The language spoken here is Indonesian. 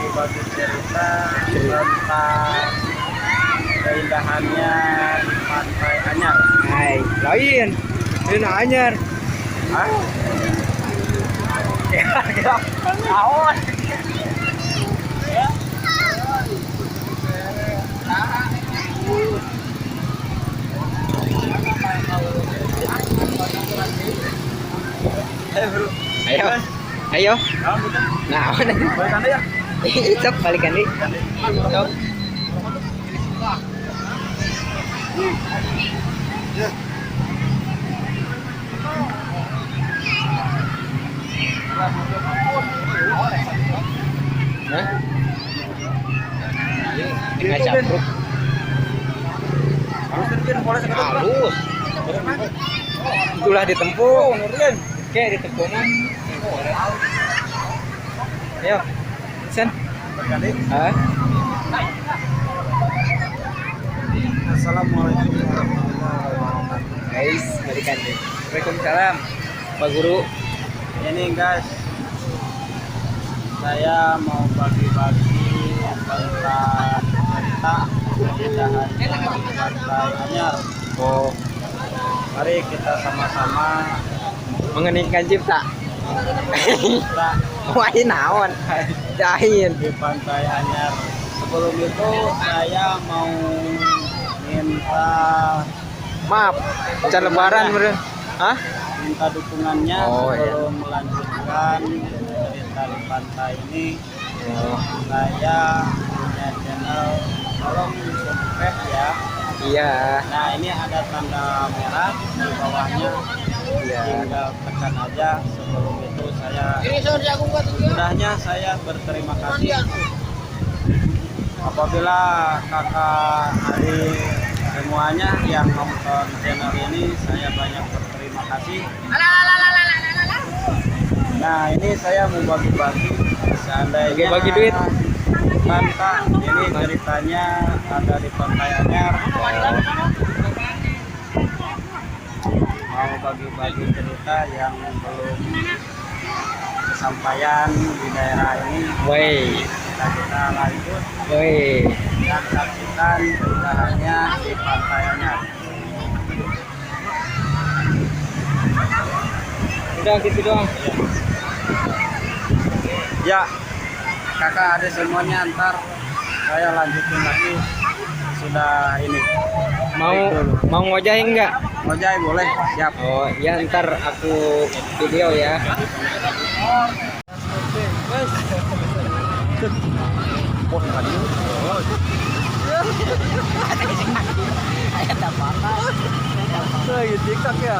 bagi-bagi cerita tentang keindahannya Pantai Anyar. Hai, lain. Ini Anyar. Hah? Kira-kira awan. Bro. Ayo. Ayo. Nah, betul. Nah, mana? Balikan deh ya. Sok balikan nih. Sok. Hah? Ini capruk. Harus terjun boleh sekedar. Halus. Itulah ditempuh. Oke, ditempuh mah. Ayo. Sen. Balikan deh. Ah. Assalamualaikum warahmatullahi wabarakatuh. Guys, balikan deh. Waalaikumsalam. Pak Guru. Ini guys, saya mau bagi-bagi tentang cerita keindahan di Pantai Anyar. Oh, Mari kita sama-sama mengeningkan cipta. kita Wah, ini naon? Jahin. di Pantai Anyar. Sebelum itu saya mau minta Maaf, can lebaran bro. Hah? minta dukungannya Oh, iya. sebelum melanjutkan cerita di pantai ini. Oh, Saya punya channel, tolong di subscribe ya. iya. Nah, ini ada tanda merah di bawahnya, Iya. tinggal tekan aja. Sebelum itu saya berterima kasih apabila kakak adik semuanya yang nonton channel ini, saya banyak berterima kasih. Nah, ini saya mau bagi-bagi seandainya Bagi duit. Pantai ini ceritanya ada di Pantai Anyar. Mau bagi-bagi cerita yang belum kesampaian di daerah ini. Woi, Kita lanjut woi. dan saksikan keindahannya di Pantai Anyar. Udah gitu doang. Ya, kakak adik semuanya, ntar saya lanjutin lagi. Sudah ini. Mau Break dulu. mau ngojain enggak? Ngojai boleh, siap. Oh, ya ntar aku video ya. Lagi TikTok ya.